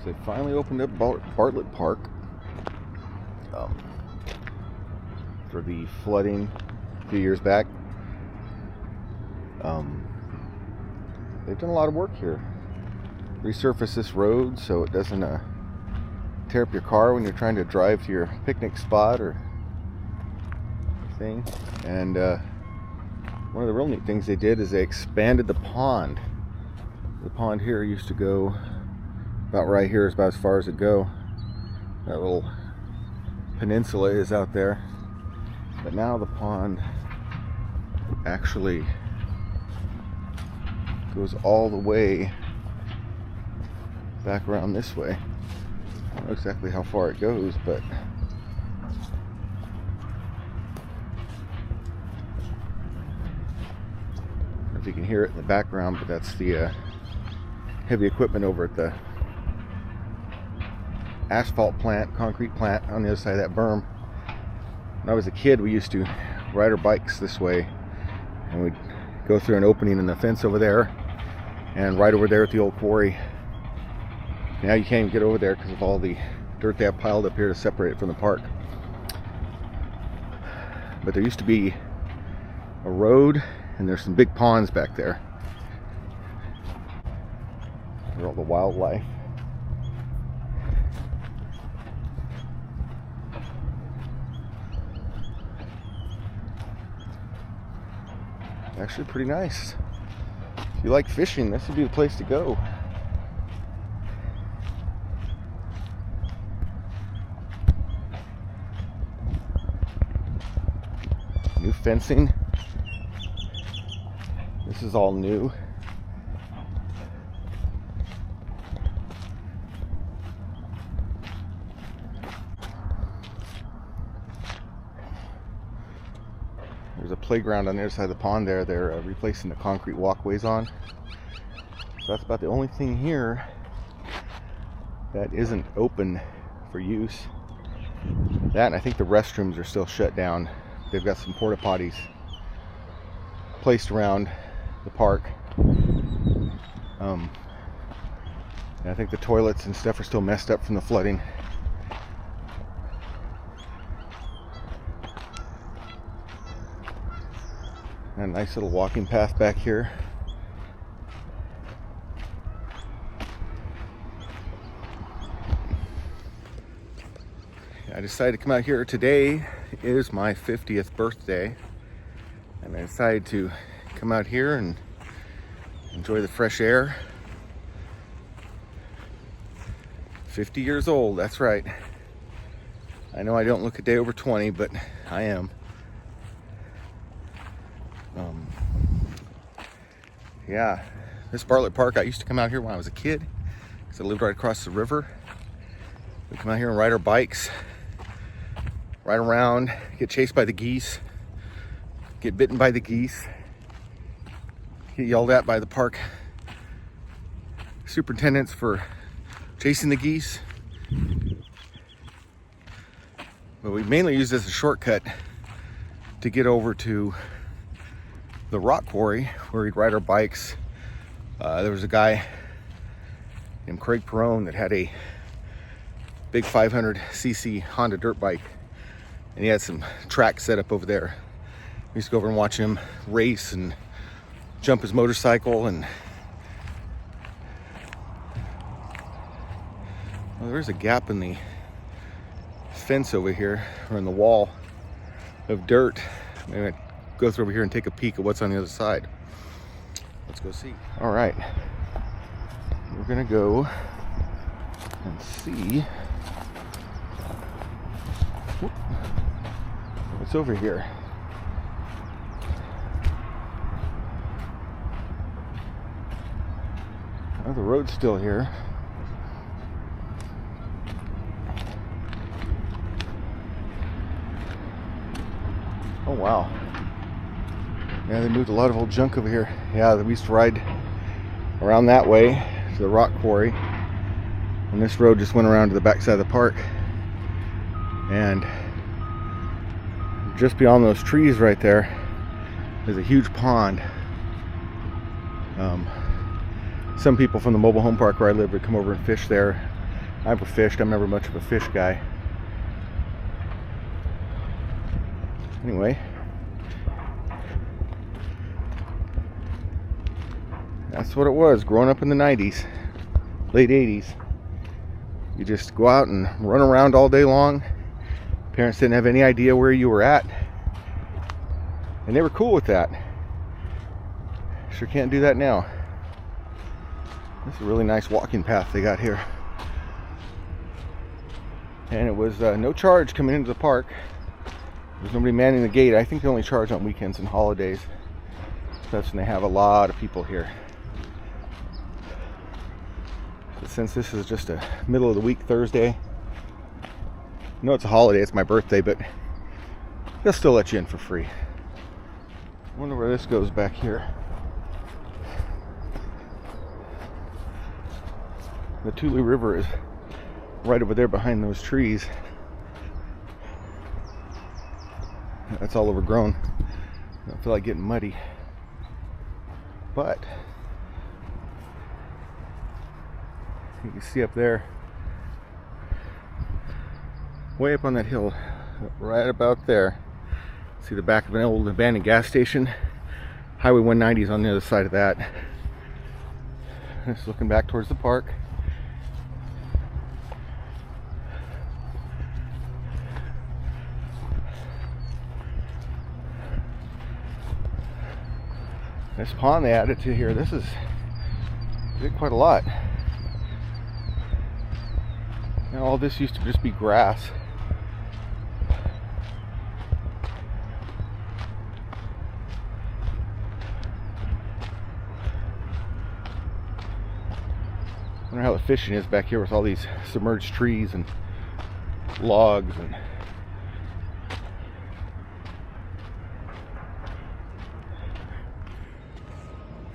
So they finally opened up Bartlett Park for the flooding a few years back. They've done a lot of work here. Resurface this road so it doesn't tear up your car when you're trying to drive to your picnic spot or thing. And one of the real neat things they did is they expanded the pond. The pond here used to go about right here, is about as far as it go. That little peninsula is out there, but now the pond actually goes all the way back around this way. I don't know exactly how far it goes, but I don't know if you can hear it in the background, but that's the heavy equipment over at the asphalt plant, concrete plant on the other side of that berm. When I was a kid, we used to ride our bikes this way, and we'd go through an opening in the fence over there and right over there at the old quarry. Now you can't even get over there because of all the dirt they have piled up here to separate it from the park. But there used to be a road, and there's some big ponds back there. There's all the wildlife. Actually pretty nice. If you like fishing, this would be the place to go. New fencing. This is all new. There's a playground on the other side of the pond there. They're replacing the concrete walkways on. So that's about the only thing here that isn't open for use. That, and I think the restrooms are still shut down. They've got some porta potties placed around the park. And I think the toilets and stuff are still messed up from the flooding. A nice little walking path back here. I decided to come out here. Today is my 50th birthday, and I decided to come out here and enjoy the fresh air. 50 years old, that's right. I know I don't look a day over 20, but I am. Yeah, this Bartlett Park, I used to come out here when I was a kid because I lived right across the river. We come out here and ride our bikes, ride around, get chased by the geese, get bitten by the geese, get yelled at by the park superintendents for chasing the geese. But we mainly used it as a shortcut to get over to the rock quarry where we'd ride our bikes. There was a guy named Craig Perone that had a big 500cc Honda dirt bike, and he had some tracks set up over there. We used to go over and watch him race and jump his motorcycle. And well, there's a gap in the fence over here, or in the wall of dirt. Maybe I'd go through over here and take a peek at what's on the other side. Let's go see. All right, we're gonna go and see what's over here. Oh, the road's still here. Oh wow. Yeah, they moved a lot of old junk over here. Yeah, we used to ride around that way to the rock quarry, and this road just went around to the backside of the park. And just beyond those trees right there is a huge pond. Some people from the mobile home park where I live would come over and fish there. I never fished. I'm never much of a fish guy. Anyway, that's what it was growing up in the 90s, late 80s. You just go out and run around all day long. Parents didn't have any idea where you were at, and they were cool with that. Sure can't do that now. This is a really nice walking path they got here. And it was no charge coming into the park. There's nobody manning the gate. I think they only charge on weekends and holidays. That's when they have a lot of people here. But since this is just a middle of the week Thursday, I know it's a holiday, it's my birthday, but they'll still let you in for free. I wonder where this goes back here. The Tule River is right over there behind those trees. That's all overgrown. I don't feel like getting muddy. But you can see up there, way up on that hill, right about there, see the back of an old abandoned gas station. Highway 190 is on the other side of that. Just looking back towards the park. This pond they added to here, this is quite a lot. Now all this used to just be grass. I wonder how the fishing is back here with all these submerged trees and logs and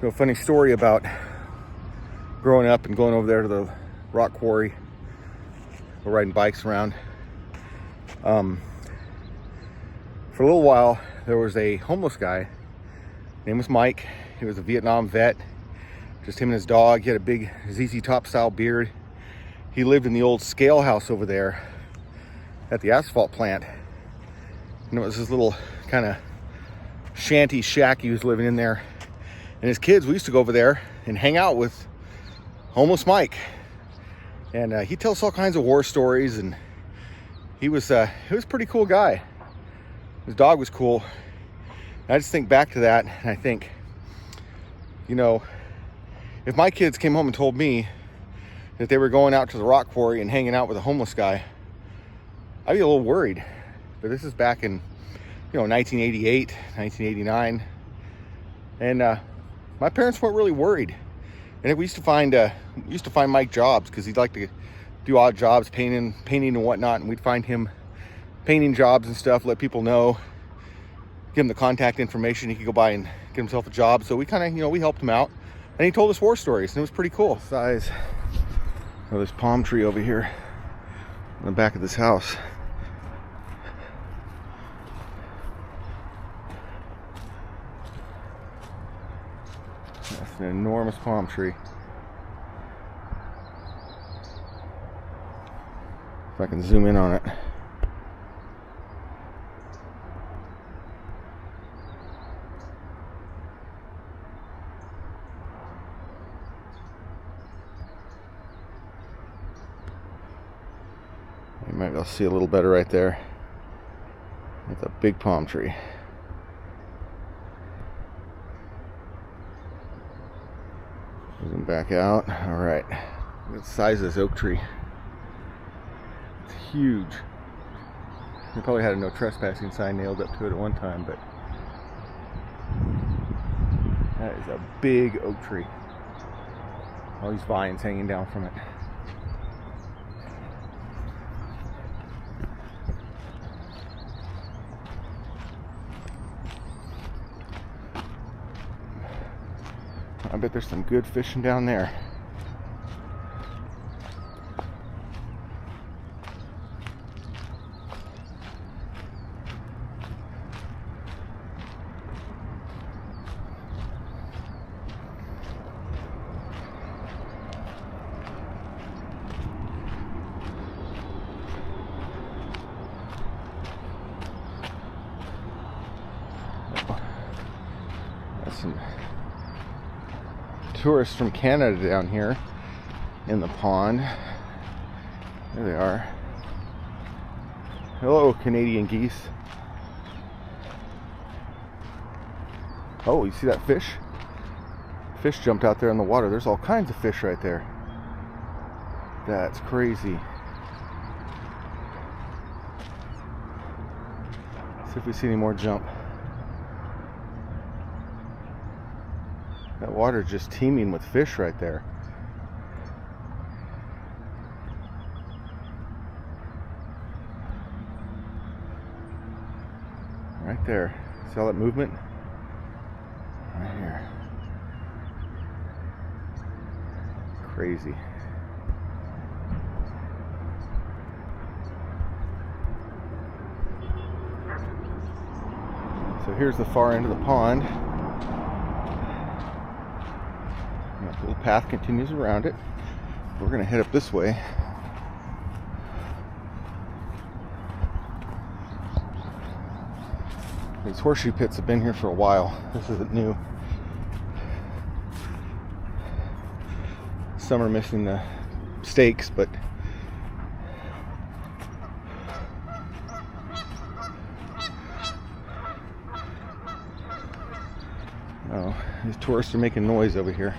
so a funny story about growing up and going over there to the rock quarry, or riding bikes around. For a little while, there was a homeless guy. His name was Mike. He was a Vietnam vet. Just him and his dog. He had a big ZZ Top style beard. He lived in the old scale house over there at the asphalt plant. And it was this little kind of shanty shack he was living in there. And his kids, we used to go over there and hang out with homeless Mike. And he'd tell us all kinds of war stories, and he was a pretty cool guy. His dog was cool. And I just think back to that, and I think, you know, if my kids came home and told me that they were going out to the rock quarry and hanging out with a homeless guy, I'd be a little worried. But this is back in, 1988, 1989. And my parents weren't really worried. And we used to find Mike jobs, because he'd like to do odd jobs, painting and whatnot. And we'd find him painting jobs and stuff, let people know, give him the contact information. He could go by and get himself a job. So we kind of, we helped him out. And he told us war stories, and it was pretty cool. The size of this palm tree over here on the back of this house. That's an enormous palm tree. If I can zoom in on it. You might be able to see a little better right there. It's a big palm tree. Zoom back out. All right. Look at the size of this oak tree. It's huge. They probably had a no trespassing sign nailed up to it at one time, but that is a big oak tree. All these vines hanging down from it. I bet there's some good fishing down there. some tourists from Canada down here in the pond. There they are. Hello, Canadian geese. Oh, you see that fish? Fish jumped out there in the water. There's all kinds of fish right there. That's crazy. See if we see any more jump. That water is just teeming with fish right there. Right there. See all that movement? Right here. Crazy. So here's the far end of the pond. And the little path continues around it. We're going to head up this way. These horseshoe pits have been here for a while. This isn't new. Some are missing the stakes, but oh, these tourists are making noise over here.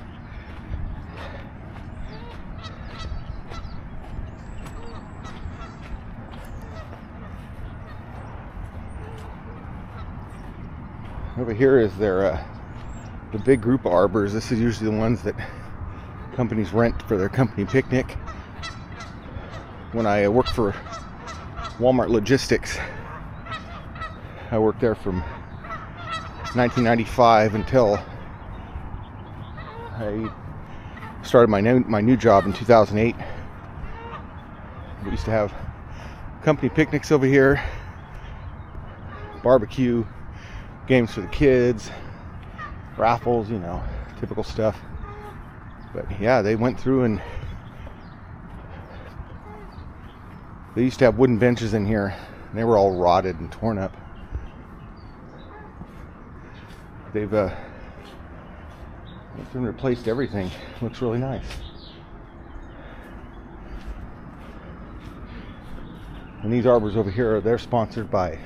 Over here is their the big group of arbors. This is usually the ones that companies rent for their company picnic. When I worked for Walmart Logistics, I worked there from 1995 until I started my new job in 2008. We used to have company picnics over here, barbecue, games for the kids, raffles, you know, typical stuff. But yeah, they went through and they used to have wooden benches in here, and they were all rotted and torn up. They've went through and replaced everything. Looks really nice. And these arbors over here, they're sponsored by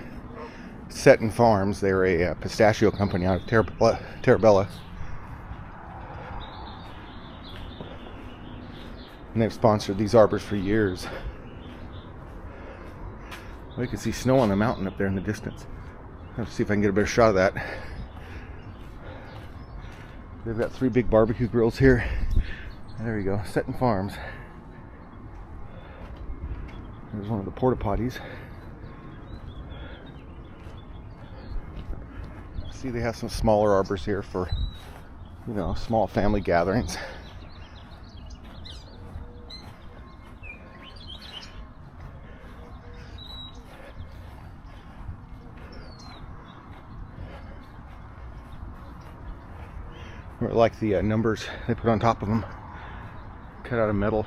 Seton Farms. They're a pistachio company out of Terabella. And they've sponsored these arbors for years. Well, you can see snow on the mountain up there in the distance. Let's see if I can get a better shot of that. They've got 3 big barbecue grills here. There you go, Seton Farms. There's one of the porta potties. See, they have some smaller arbors here for, you know, small family gatherings. I like the numbers they put on top of them, cut out of metal.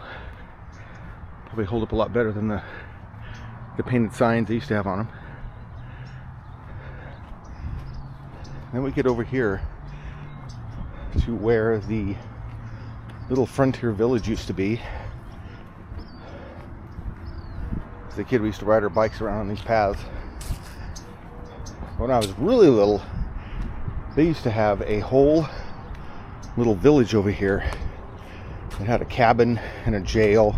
Probably hold up a lot better than the painted signs they used to have on them. Then we get over here to where the little frontier village used to be. As a kid, we used to ride our bikes around on these paths. When I was really little, they used to have a whole little village over here. It had a cabin and a jail,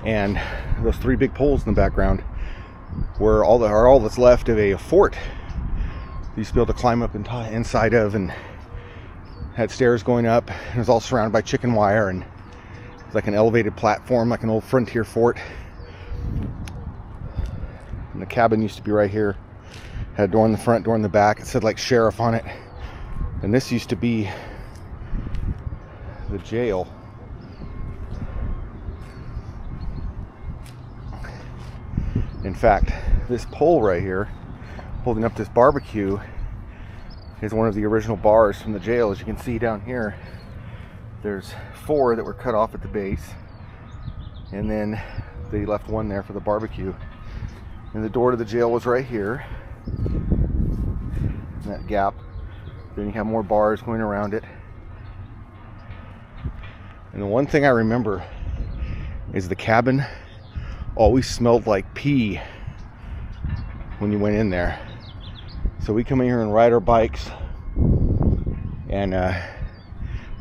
and those 3 big poles in the background were all that's left of a fort. You used to be able to climb up inside of, and had stairs going up. It was all surrounded by chicken wire, and it was like an elevated platform, like an old frontier fort. And the cabin used to be right here. Had a door in the front, door in the back. It said like sheriff on it. And this used to be the jail. In fact, this pole right here holding up this barbecue is one of the original bars from the jail. As you can see down here, there's 4 that were cut off at the base, and then they left 1 there for the barbecue. And the door to the jail was right here in that gap. Then you have more bars going around it. And the one thing I remember is the cabin always smelled like pee when you went in there. So we come in here and ride our bikes and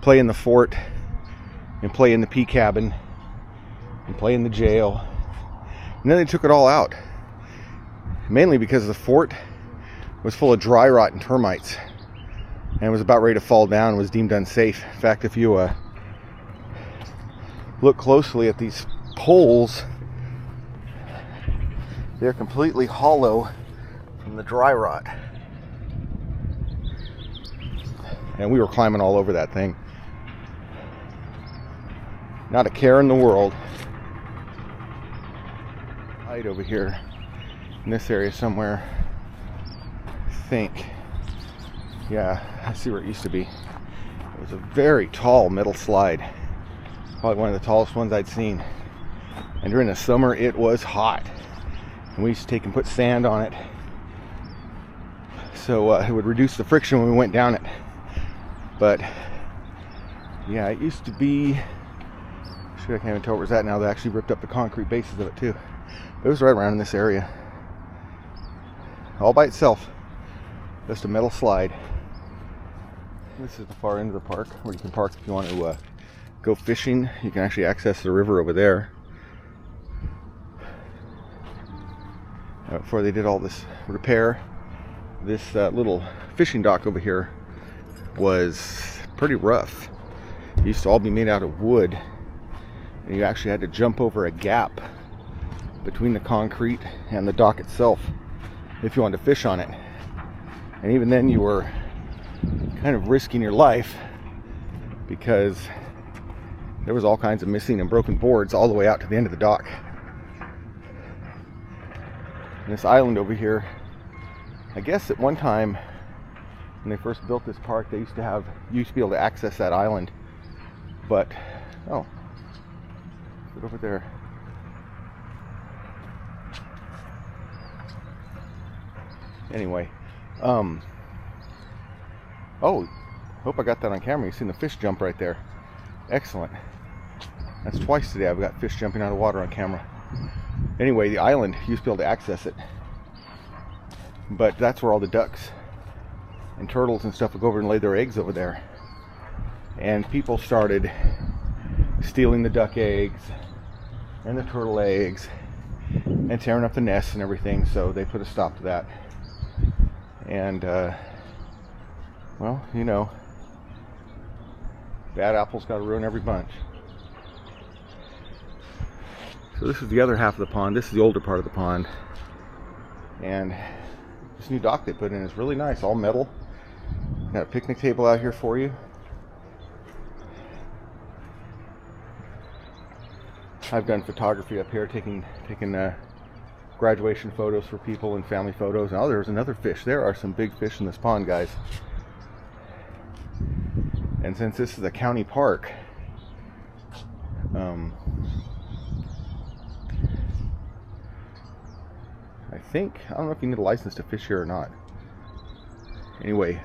play in the fort and play in the pea cabin and play in the jail. And then they took it all out, mainly because the fort was full of dry rot and termites and was about ready to fall down and was deemed unsafe. In fact, if you look closely at these poles, they're completely hollow from the dry rot. And we were climbing all over that thing. Not a care in the world. Right over here in this area somewhere, I think. Yeah, I see where it used to be. It was a very tall metal slide. Probably one of the tallest ones I'd seen. And during the summer it was hot. And we used to take and put sand on it, so it would reduce the friction when we went down it. But yeah, it used to be, I can't even tell where it's at now. They actually ripped up the concrete bases of it too. It was right around in this area, all by itself, just a metal slide. This is the far end of the park where you can park if you want to go fishing. You can actually access the river over there. Before they did all this repair, this little fishing dock over here was pretty rough. It used to all be made out of wood, and you actually had to jump over a gap between the concrete and the dock itself if you wanted to fish on it. And even then you were kind of risking your life, because there was all kinds of missing and broken boards all the way out to the end of the dock. And this island over here, I guess at one time when they first built this park, they used to be able to access that island. But oh, look over there. Anyway, oh, hope I got that on camera. You seen the fish jump right there. Excellent. That's twice today I've got fish jumping out of water on camera. Anyway, the island, you used to be able to access it, but that's where all the ducks and turtles and stuff would go over and lay their eggs over there. And people started stealing the duck eggs and the turtle eggs and tearing up the nests and everything, so they put a stop to that. And well, you know, bad apples got to ruin every bunch. So this is the other half of the pond. This is the older part of the pond. And this new dock they put in is really nice, all metal. Got a picnic table out here for you. I've done photography up here, taking graduation photos for people and family photos. Oh, there's another fish. There are some big fish in this pond, guys. And since this is a county park, I don't know if you need a license to fish here or not. Anyway,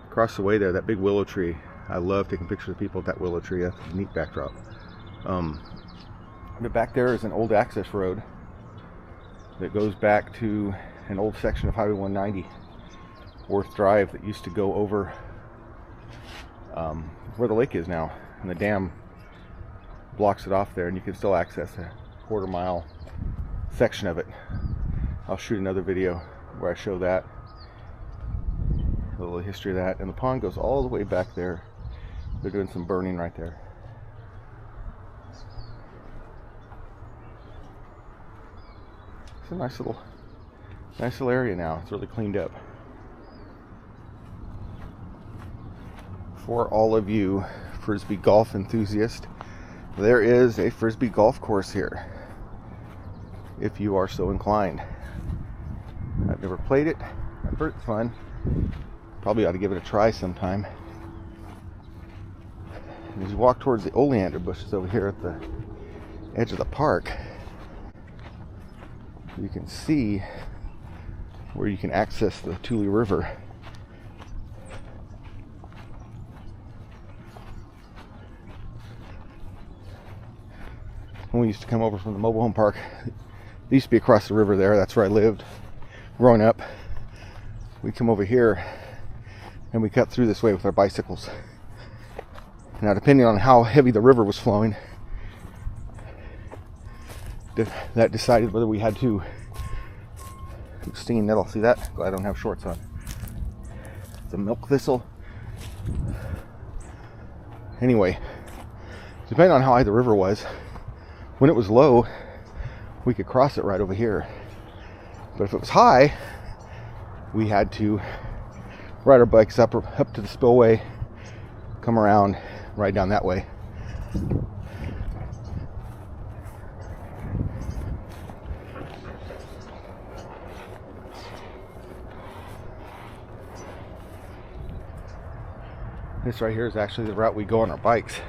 across the way there, that big willow tree. I love taking pictures of people at that willow tree. That's a neat backdrop. But back there is an old access road that goes back to an old section of Highway 190, Worth Drive, that used to go over where the lake is now, and the dam blocks it off there, and you can still access a quarter-mile section of it. I'll shoot another video where I show that, a little history of that. And the pond goes all the way back there. They're doing some burning right there. It's a nice little area now. It's really cleaned up. For all of you Frisbee golf enthusiasts, there is a Frisbee golf course here, if you are so inclined. I've never played it. I've heard it's fun. Probably ought to give it a try sometime. And as you walk towards the oleander bushes over here at the edge of the park, you can see where you can access the Tule River. when we used to come over from the mobile home park. It used to be across the river there. That's where I lived growing up. We'd come over here and we cut through this way with our bicycles. Now, depending on how heavy the river was flowing, that decided whether we had to. Stinging nettle, see that? Glad I don't have shorts on. It's a milk thistle. Anyway, depending on how high the river was, when it was low, we could cross it right over here. But if it was high, we had to ride our bikes up to the spillway, come around, ride down that way. This right here is actually the route we go on our bikes.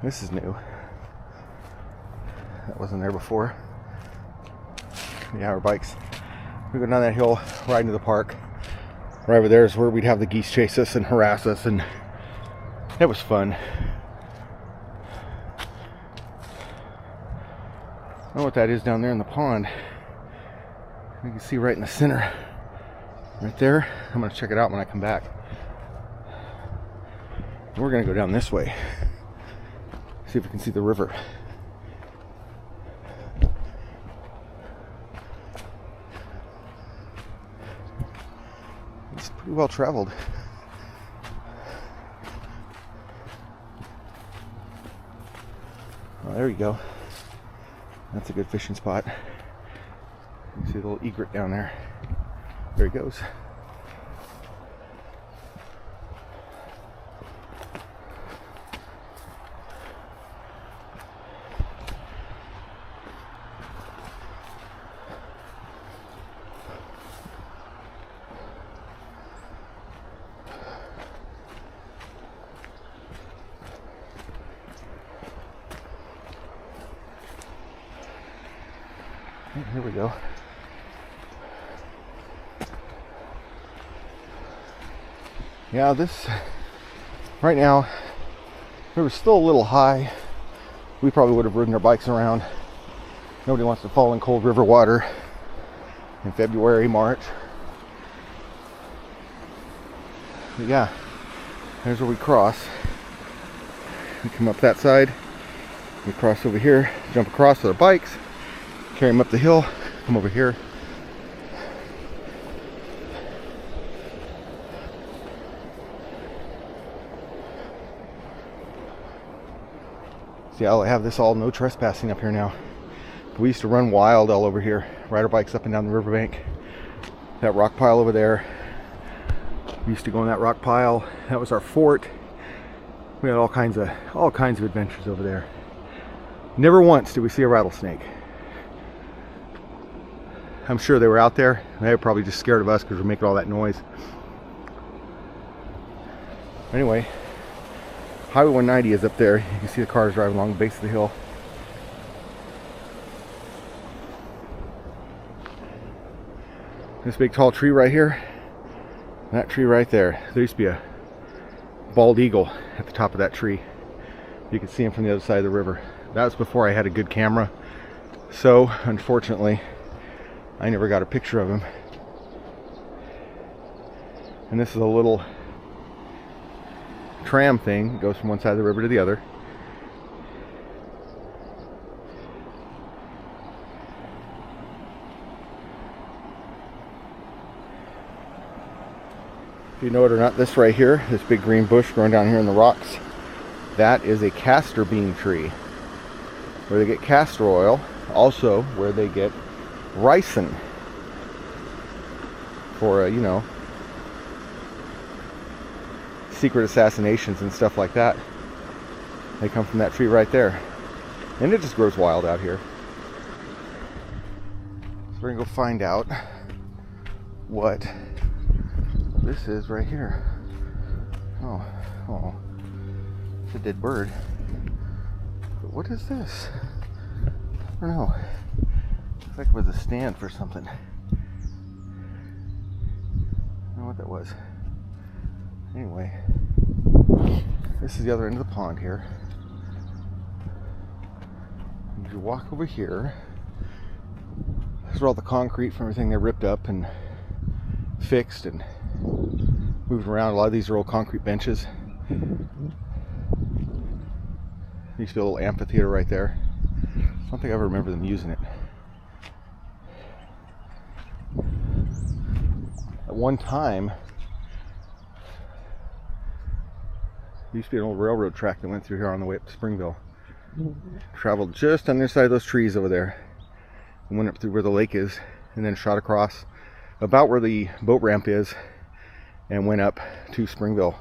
This is new. That wasn't there before. Yeah, our bikes. We go down that hill, right into the park. Right over there is where we'd have the geese chase us and harass us, and it was fun. I don't know what that is down there in the pond. You can see right in the center. Right there. I'm going to check it out when I come back. We're going to go down this way. See if we can see the river. It's pretty well traveled. Oh, there you go. That's a good fishing spot. You can see the little egret down there. There he goes. Here we go. Yeah, this right now, it was still a little high. We probably would have ridden our bikes around. Nobody wants to fall in cold river water in February, March. But yeah, there's where we cross. We come up that side, we cross over here, jump across with our bikes, carry them up the hill, come over here. See, I have this all no trespassing up here now. We used to run wild all over here, ride our bikes up and down the riverbank. That rock pile over there. We used to go in that rock pile. That was our fort. We had all kinds of adventures over there. Never once did we see a rattlesnake. I'm sure they were out there. They were probably just scared of us because we're making all that noise. Anyway, Highway 190 is up there. You can see the cars driving along the base of the hill. This big tall tree right here, that tree right there. There used to be a bald eagle at the top of that tree. You could see him from the other side of the river. That was before I had a good camera. So, unfortunately, I never got a picture of him. And this is a little tram thing that goes from one side of the river to the other. If you know it or not, this right here, this big green bush growing down here in the rocks, that is a castor bean tree where they get castor oil, also where they get ricin for you know, secret assassinations and stuff like that. They come from that tree right there, and it just grows wild out here. So we're gonna go find out what this is right here. Oh, it's a dead bird. But what is this? I don't know. Looks like it was a stand for something. I don't know what that was. Anyway, this is the other end of the pond here. you walk over here, this is where all the concrete from everything they ripped up and fixed and moved around. A lot of these are old concrete benches. Used to be a little amphitheater right there. I don't think I ever remember them using it. At one time, there used to be an old railroad track that went through here on the way up to Springville. Traveled just on the other side of those trees over there and went up through where the lake is, and then shot across about where the boat ramp is and went up to Springville.